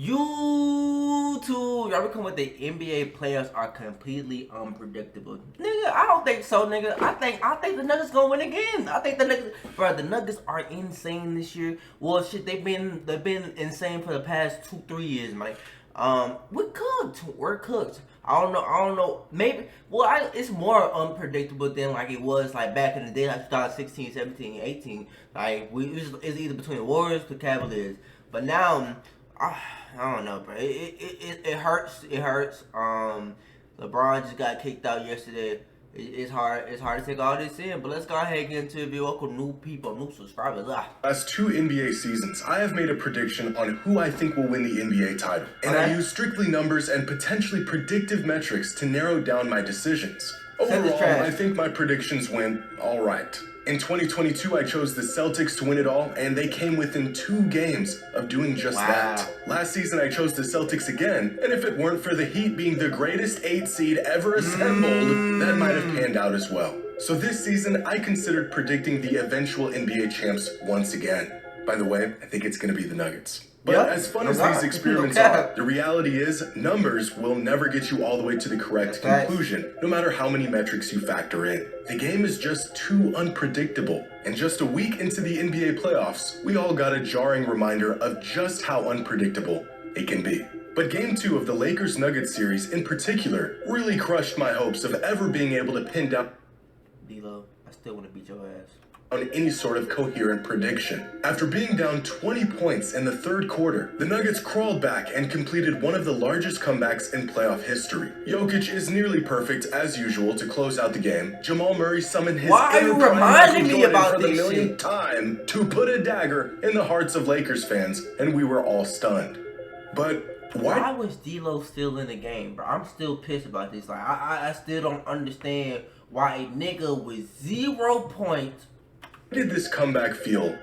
YouTube, y'all become what the NBA players are completely unpredictable. Nigga, I don't think so, nigga. I think the Nuggets gonna win again. I think the Nuggets, bro, the Nuggets are insane this year. Well, shit, they've been insane for the past 2-3 years, man. We're cooked. I don't know. Maybe. Well, it's more unpredictable than like it was like back in the day, like 2016, 17, 18. Like it's either between the Warriors, the Cavaliers. But now, I don't know, bro. It hurts. It hurts. LeBron just got kicked out yesterday. It's hard to take all this in, but let's go ahead and get into the video. Welcome new people, new subscribers. Last 2 NBA seasons, I have made a prediction on who I think will win the NBA title. And I use strictly numbers and potentially predictive metrics to narrow down my decisions. Overall, I think my predictions went alright. In 2022, I chose the Celtics to win it all, and they came within 2 games of doing just that. Last season, I chose the Celtics again, and if it weren't for the Heat being the greatest 8 seed ever assembled, that might have panned out as well. So this season, I considered predicting the eventual NBA champs once again. By the way, I think it's going to be the Nuggets. But as fun as these experiments are, the reality is numbers will never get you all the way to the correct conclusion, no matter how many metrics you factor in. The game is just too unpredictable. And just a week into the NBA playoffs, we all got a jarring reminder of just how unpredictable it can be. But Game 2 of the Lakers-Nuggets series in particular really crushed my hopes of ever being able to pin down D-Lo, I still want to beat your ass on any sort of coherent prediction. After being down 20 points in the 3rd quarter, the Nuggets crawled back and completed one of the largest comebacks in playoff history. Jokic is nearly perfect as usual to close out the game. Jamal Murray summoned his inner Michael Jordan for the millionth time to put a dagger in the hearts of Lakers fans, and we were all stunned. But why was D-Lo still in the game, bro? I'm still pissed about this. Like I still don't understand why a nigga with 0 points. Did this comeback feel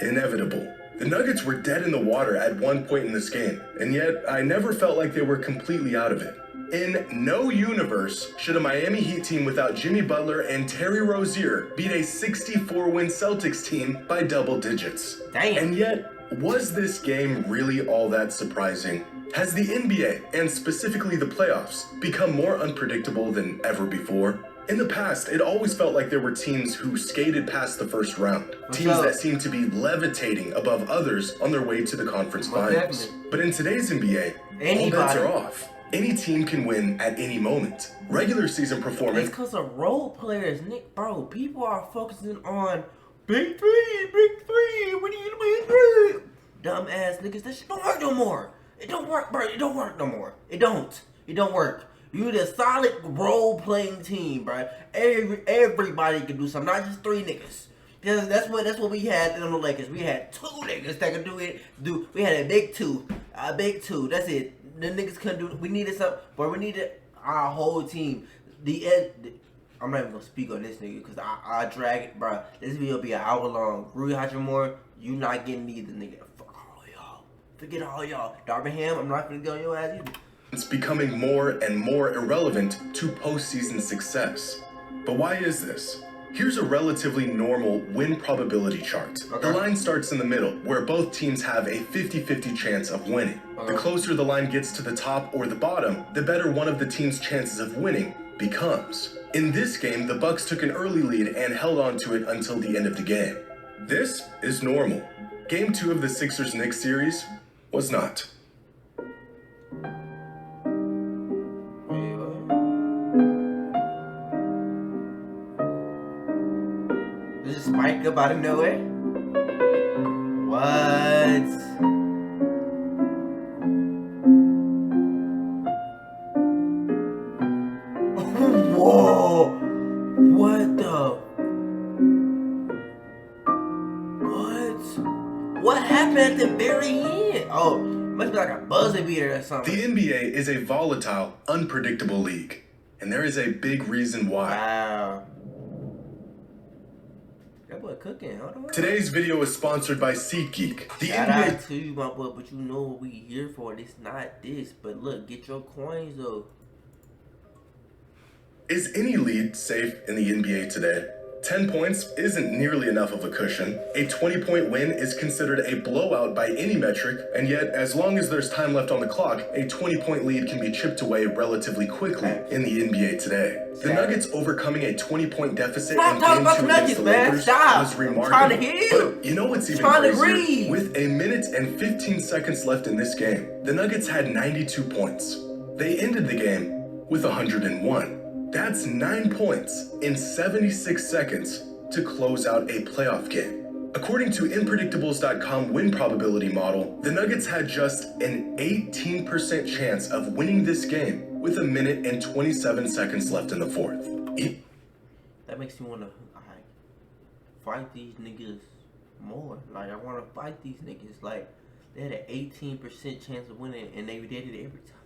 inevitable? The Nuggets were dead in the water at one point in this game, and yet I never felt like they were completely out of it. In no universe should a Miami Heat team without Jimmy Butler and Terry Rozier beat a 64-win Celtics team by double digits. Damn. And yet, was this game really all that surprising? Has the NBA, and specifically the playoffs, become more unpredictable than ever before? In the past, it always felt like there were teams who skated past the first round. Teams that seemed to be levitating above others on their way to the conference finals. But in today's NBA, all bets are off. Any team can win at any moment. Regular season performance. It's because of role players, Nick, bro. People are focusing on big three. We need a big three. Dumbass niggas, that shit don't work no more. It don't work, bro. It don't work no more. It don't work. You need a solid role-playing team, bro. Everybody can do something, not just 3 niggas. Because that's what we had in the Lakers. We had 2 niggas that could do it. We had a big two. That's it. The niggas couldn't do it. We needed something, but we needed our whole team. I'm not even gonna speak on this nigga because I drag it, bro. This video will be an hour long. Rui Hachimura, you not getting either, nigga. Fuck all y'all. Forget all y'all. Darvin Ham, I'm not gonna get on your ass either. It's becoming more and more irrelevant to postseason success. But why is this? Here's a relatively normal win probability chart. The line starts in the middle, where both teams have a 50-50 chance of winning. The closer the line gets to the top or the bottom, the better one of the team's chances of winning becomes. In this game, the Bucks took an early lead and held on to it until the end of the game. This is normal. Game 2 of the Sixers-Knicks series was not. Spike up out of nowhere? What? Whoa! What the? What happened at the very end? Oh, must be like a buzzer beater or something. The NBA is a volatile, unpredictable league, and there is a big reason why. Wow. That boy cooking. Hold on. Today's video is sponsored by SeatGeek. The Shout NBA out to you, my boy, but you know what we here for. It's not this, but look, get your coins though. Is any lead safe in the NBA today? 10 points isn't nearly enough of a cushion. A 20-point win is considered a blowout by any metric, and yet, as long as there's time left on the clock, a 20-point lead can be chipped away relatively quickly in the NBA today. The Nuggets overcoming a 20-point deficit in Game 2 against the Lakers was remarkable. But you know what's even crazier? With a minute and 15 seconds left in this game, the Nuggets had 92 points. They ended the game with 101. That's 9 points in 76 seconds to close out a playoff game. According to Inpredictables.com win probability model, the Nuggets had just an 18% chance of winning this game with a minute and 27 seconds left in the fourth. That makes me want to fight these niggas more. Like, I want to fight these niggas. Like, they had an 18% chance of winning, and they did it every time.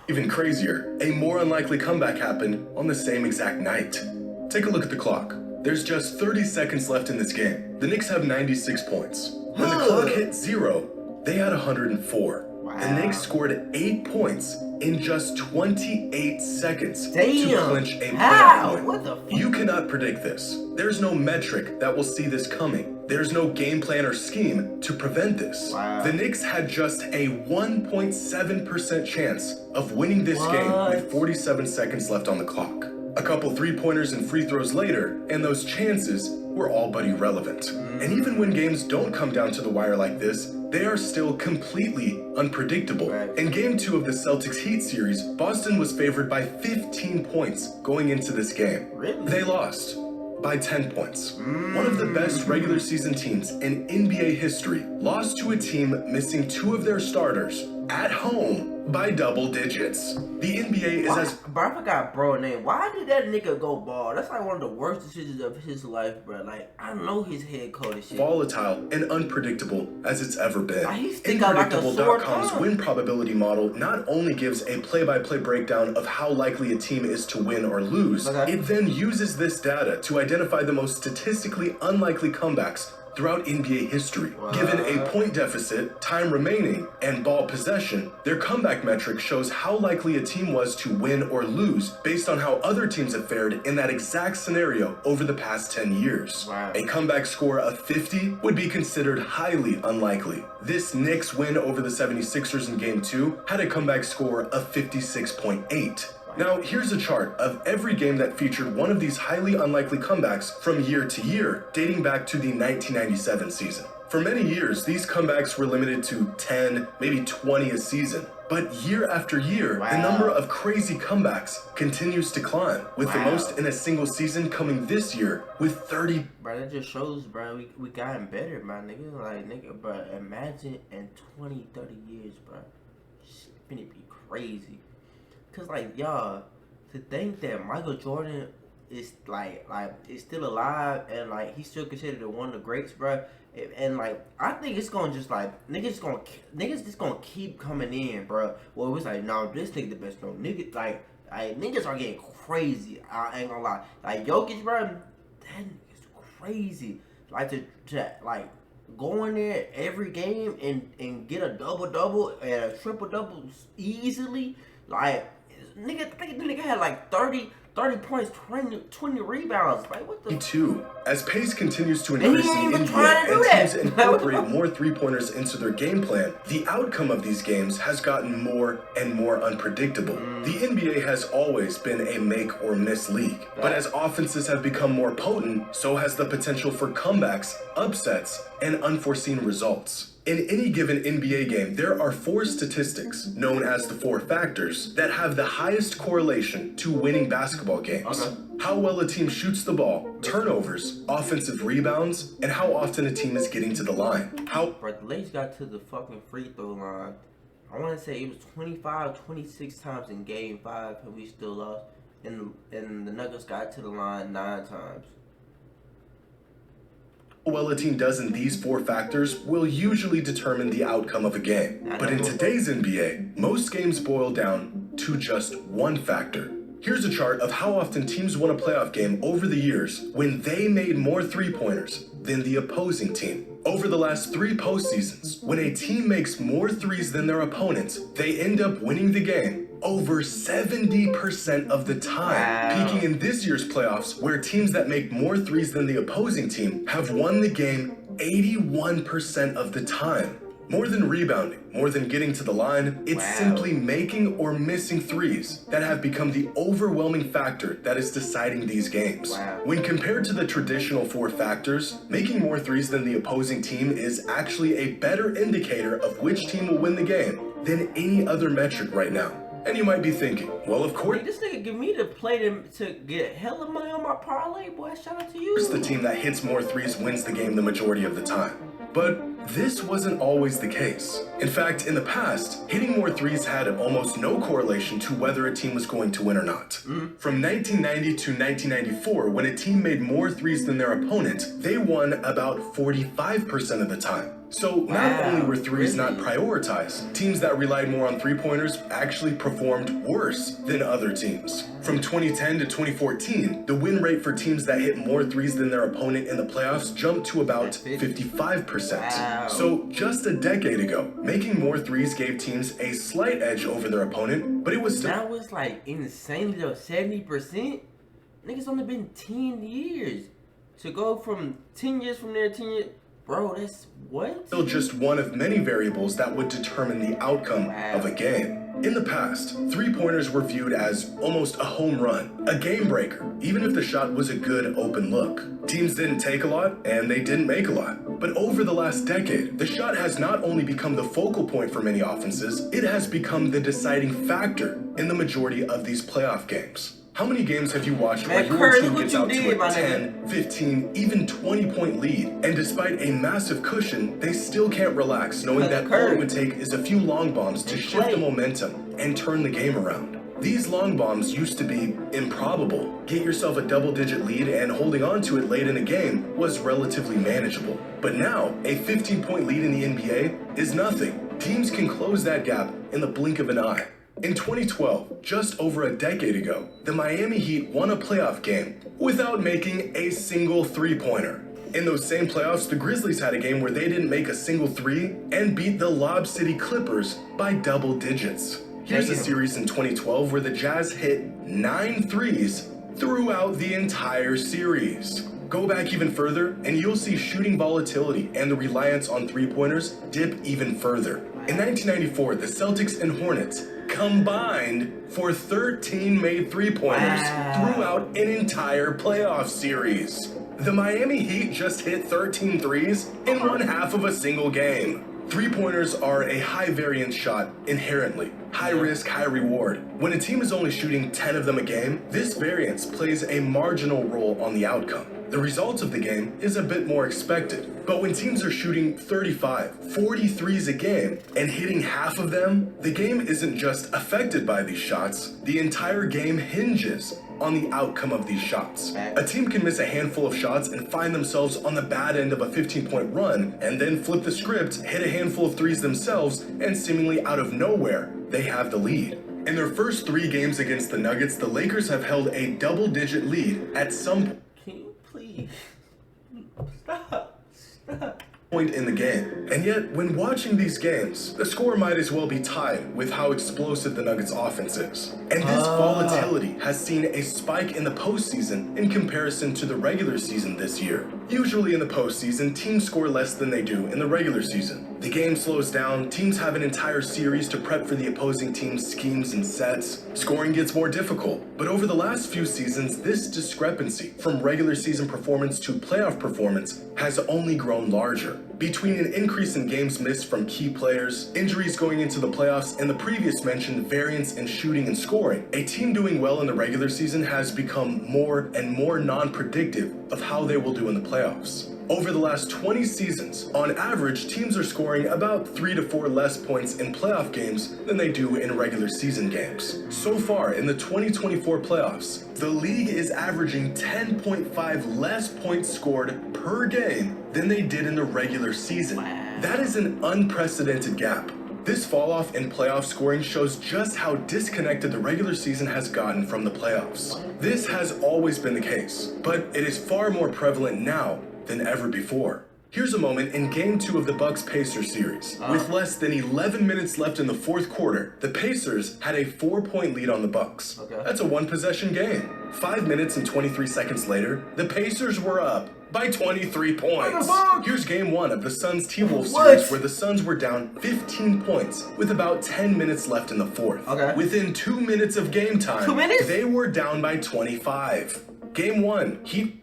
Even crazier, a more unlikely comeback happened on the same exact night. Take a look at the clock. There's just 30 seconds left in this game. The Knicks have 96 points. When the clock hit 0, they had 104. Wow. The Knicks scored 8 points in just 28 seconds to clinch a playoff win. What the fuck? You cannot predict this. There's no metric that will see this coming. There's no game plan or scheme to prevent this. Wow. The Knicks had just a 1.7% chance of winning this game with 47 seconds left on the clock. A couple three-pointers and free throws later, and those chances were all but irrelevant. And even when games don't come down to the wire like this, they are still completely unpredictable. In Game 2 of the Celtics Heat series, Boston was favored by 15 points going into this game. Really? They lost by 10 points. One of the best regular season teams in NBA history lost to a team missing 2 of their starters at home by double digits. The NBA is as... Bro, I forgot bro name. Why did that nigga go bald? That's like one of the worst decisions of his life, bro. Like, I know his head coach and shit. Volatile and unpredictable as it's ever been. Inpredictable.com's win probability model not only gives a play-by-play breakdown of how likely a team is to win or lose, it then uses this data to identify the most statistically unlikely comebacks throughout NBA history. Given a point deficit, time remaining, and ball possession, their comeback metric shows how likely a team was to win or lose based on how other teams have fared in that exact scenario over the past 10 years. A comeback score of 50 would be considered highly unlikely. This Knicks win over the 76ers in Game 2 had a comeback score of 56.8. Now, here's a chart of every game that featured one of these highly unlikely comebacks from year to year, dating back to the 1997 season. For many years, these comebacks were limited to 10, maybe 20 a season. But year after year, the number of crazy comebacks continues to climb, with the most in a single season coming this year with 30. Bro, that just shows, bro, we gotten better, my nigga. Like, nigga, bro, imagine in 20, 30 years, bro. Shit finna be crazy. Cause like y'all, to think that Michael Jordan is is still alive and like he's still considered one of the greats, bro. And like I think it's gonna just like niggas just gonna keep coming in, bro. Well, it's like no, this nigga the best. No niggas niggas are getting crazy. I ain't gonna lie. Like Jokic, bro, that nigga's crazy. Like to like go in there every game and get a double and a triple double easily, like. Nigga had like 30 points, 20 rebounds. Like, what the? Me too. As pace continues to increase in the NBA and teams incorporate more three-pointers into their game plan, the outcome of these games has gotten more and more unpredictable. The NBA has always been a make or miss league, but as offenses have become more potent, so has the potential for comebacks, upsets, and unforeseen results. In any given NBA game, there are 4 statistics, known as the 4 factors, that have the highest correlation to winning basketball games. How well a team shoots the ball, turnovers, offensive rebounds, and how often a team is getting to the line. But the Lakers got to the fucking free throw line. I want to say it was 25, 26 times in Game 5, and we still lost. And the Nuggets got to the line 9 times. How well a team does in these 4 factors will usually determine the outcome of a game. But in today's NBA, most games boil down to just one factor. Here's a chart of how often teams won a playoff game over the years when they made more three-pointers than the opposing team. Over the last 3 postseasons, when a team makes more threes than their opponents, they end up winning the game over 70% of the time, peaking in this year's playoffs, where teams that make more threes than the opposing team have won the game 81% of the time. More than rebounding, more than getting to the line, it's simply making or missing threes that have become the overwhelming factor that is deciding these games. When compared to the traditional 4 factors, making more threes than the opposing team is actually a better indicator of which team will win the game than any other metric right now. And you might be thinking, well, of course, this nigga give me the play to get hella money on my parlay, boy. Shout out to you. The team that hits more threes wins the game the majority of the time. But this wasn't always the case. In fact, in the past, hitting more threes had almost no correlation to whether a team was going to win or not. From 1990 to 1994, when a team made more threes than their opponent, they won about 45% of the time. So not only were threes not prioritized, teams that relied more on three-pointers actually performed worse than other teams. From 2010 to 2014, the win rate for teams that hit more threes than their opponent in the playoffs jumped to about 55%. So just a decade ago, making more threes gave teams a slight edge over their opponent, but it was still... That was like insanely though, 70%? Niggas only been 10 years. To go from 10 years from there, 10 years... Bro, that's what? Still just one of many variables that would determine the outcome of a game. In the past, three-pointers were viewed as almost a home run, a game breaker, even if the shot was a good open look. Teams didn't take a lot, and they didn't make a lot. But over the last decade, the shot has not only become the focal point for many offenses, it has become the deciding factor in the majority of these playoff games. How many games have you watched where your team gets out to a 10, 15, even 20-point lead, and despite a massive cushion, they still can't relax, knowing that all it would take is a few long bombs to shift the momentum and turn the game around? These long bombs used to be improbable. Get yourself a double-digit lead and holding on to it late in a game was relatively manageable. But now, a 15-point lead in the NBA is nothing. Teams can close that gap in the blink of an eye. In 2012, just over a decade ago, the Miami Heat won a playoff game without making a single three-pointer. In those same playoffs, the Grizzlies had a game where they didn't make a single three and beat the Lob City Clippers by double digits. Here's a series in 2012 where the Jazz hit 9 threes throughout the entire series. Go back even further, and you'll see shooting volatility and the reliance on three-pointers dip even further. In 1994, the Celtics and Hornets combined for 13 made three-pointers throughout an entire playoff series. The Miami Heat just hit 13 threes in one half of a single game. Three-pointers are a high-variance shot inherently. High risk, high reward. When a team is only shooting 10 of them a game, this variance plays a marginal role on the outcome. The result of the game is a bit more expected. But when teams are shooting 35, 40 threes a game and hitting half of them, the game isn't just affected by these shots, the entire game hinges on the outcome of these shots. A team can miss a handful of shots and find themselves on the bad end of a 15-point run, and then flip the script, hit a handful of threes themselves, and seemingly out of nowhere, they have the lead. In their first 3 games against the Nuggets, the Lakers have held a double-digit lead at some point. Can you please stop? Point in the game. And yet, when watching these games, the score might as well be tied with how explosive the Nuggets offense is. And this volatility has seen a spike in the postseason in comparison to the regular season this year. Usually in the postseason, teams score less than they do in the regular season. The game slows down, teams have an entire series to prep for the opposing team's schemes and sets. Scoring gets more difficult. But over the last few seasons, this discrepancy from regular season performance to playoff performance has only grown larger. Between an increase in games missed from key players, injuries going into the playoffs, and the previous mentioned variance in shooting and scoring, a team doing well in the regular season has become more and more non-predictive of how they will do in the playoffs. Over the last 20 seasons, on average, teams are scoring about 3 to 4 less points in playoff games than they do in regular season games. So far, in the 2024 playoffs, the league is averaging 10.5 less points scored per game than they did in the regular season. That is an unprecedented gap. This fall-off in playoff scoring shows just how disconnected the regular season has gotten from the playoffs. This has always been the case, but it is far more prevalent now than ever before. Here's a moment in Game 2 of the Bucks-Pacers series. With less than 11 minutes left in the fourth quarter, the Pacers had a 4-point lead on the Bucks. Okay. That's a one-possession game. 5 minutes and 23 seconds later, the Pacers were up by 23 points. Here's Game 1 of the Suns T-Wolves series, where the Suns were down 15 points with about 10 minutes left in the fourth. Okay. Within 2 minutes of game time, 2 minutes? they were down by 25. Game 1, Heat.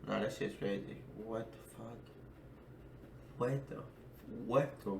Nah, that shit's crazy. What the fuck? What the?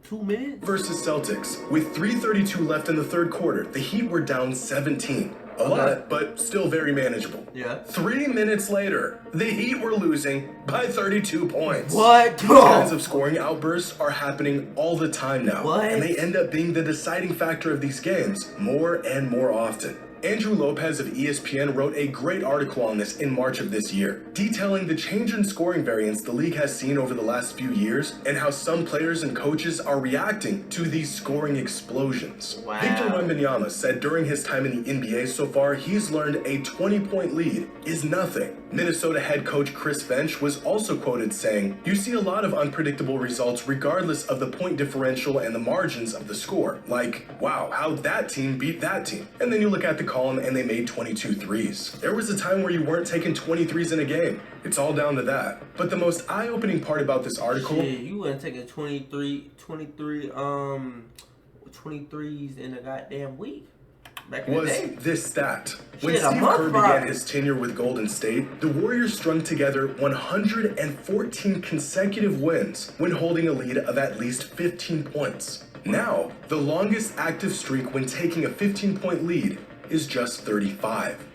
2 minutes? Versus Celtics. With 3:32 left in the third quarter, the Heat were down 17. A lot, but still very manageable. Yeah. 3 minutes later, the Heat were losing by 32 points. What? These kinds of scoring outbursts are happening all the time now. What? And they end up being the deciding factor of these games more and more often. Andrew Lopez of ESPN wrote a great article on this in March of this year, detailing the change in scoring variance the league has seen over the last few years and how some players and coaches are reacting to these scoring explosions. Wow. Victor Wembanyama said during his time in the NBA so far, he's learned a 20-point lead is nothing. Minnesota head coach Chris Finch was also quoted saying, "You see a lot of unpredictable results regardless of the point differential and the margins of the score. Like, wow, how'd that team beat that team?" And then you look at the column and they made 22 threes. There was a time where you weren't taking 20 threes in a game. It's all down to that. But the most eye-opening part about this article... Shit, you wouldn't take a 23s in a goddamn week. Back in the was day. this stat. When Shit, a Steve month, Kerr bro. began his tenure with Golden State, the Warriors strung together 114 consecutive wins when holding a lead of at least 15 points. Now, the longest active streak when taking a 15-point lead is just 35.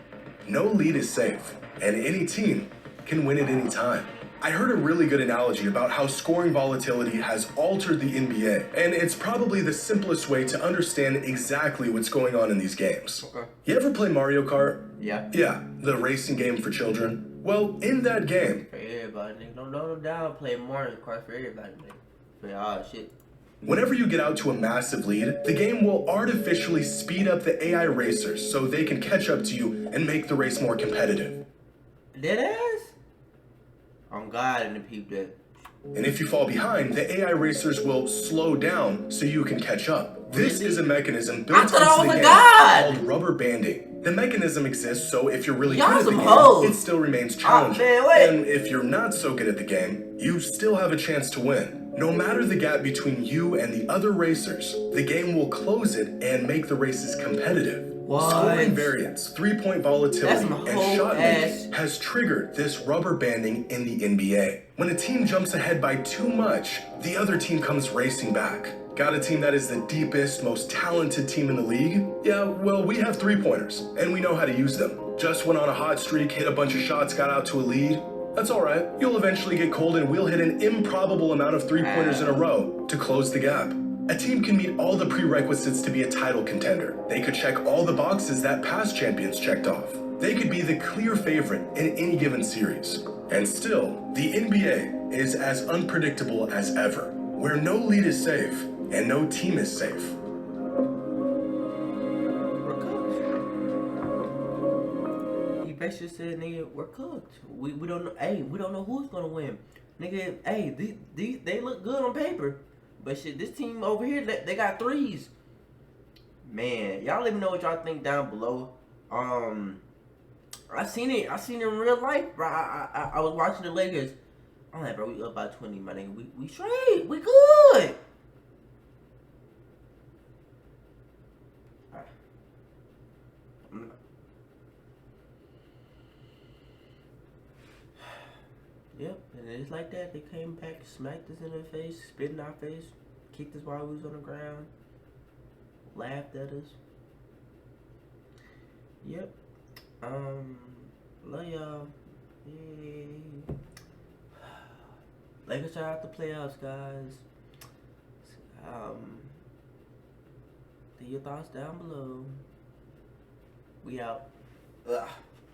No lead is safe, and any team can win at any time. I heard a really good analogy about how scoring volatility has altered the NBA, and it's probably the simplest way to understand exactly what's going on in these games. Okay. You ever play Mario Kart? Yeah. Yeah, the racing game for children. Well, in that game, For everybody, nigga. Don't downplay Mario Kart for everybody, nigga. For all shit. whenever you get out to a massive lead, the game will artificially speed up the AI racers so they can catch up to you and make the race more competitive. Dead ass? On God and the people that. And if you fall behind, the AI racers will slow down so you can catch up. This is a mechanism built I thought I into was the a game god! called rubber banding. The mechanism exists so if you're really Y'all good at the some game, hoes. it still remains challenging. man, wait. And if you're not so good at the game, you still have a chance to win. No matter the gap between you and the other racers, the game will close it and make the races competitive. What? Scoring variance, 3-point volatility, That's some and whole shot ass- making has triggered this rubber banding in the NBA. When a team jumps ahead by too much, the other team comes racing back. Got a team that is the deepest, most talented team in the league? Yeah, well, we have 3-pointers, and we know how to use them. Just went on a hot streak, hit a bunch of shots, got out to a lead. That's alright. You'll eventually get cold and we'll hit an improbable amount of 3-pointers in a row to close the gap. A team can meet all the prerequisites to be a title contender. They could check all the boxes that past champions checked off. They could be the clear favorite in any given series. And still, the NBA is as unpredictable as ever, where no lead is safe and no team is safe. We're cooked. He basically said, nigga, we're cooked. We don't know. Hey, we don't know who's gonna win. Nigga, hey, they look good on paper. But shit, this team over here, they got threes. Man, y'all let me know what y'all think down below. I seen it in real life, bro. I was watching the Lakers. I'm like, bro, we up by 20, my nigga. We straight. We good. Yep, and it's like that. They came back, smacked us in the face, spit in our face, kicked us while we was on the ground, laughed at us. Yep. Love y'all. Yay. Lakers are out the playoffs, guys. Leave your thoughts down below. We out. Ugh.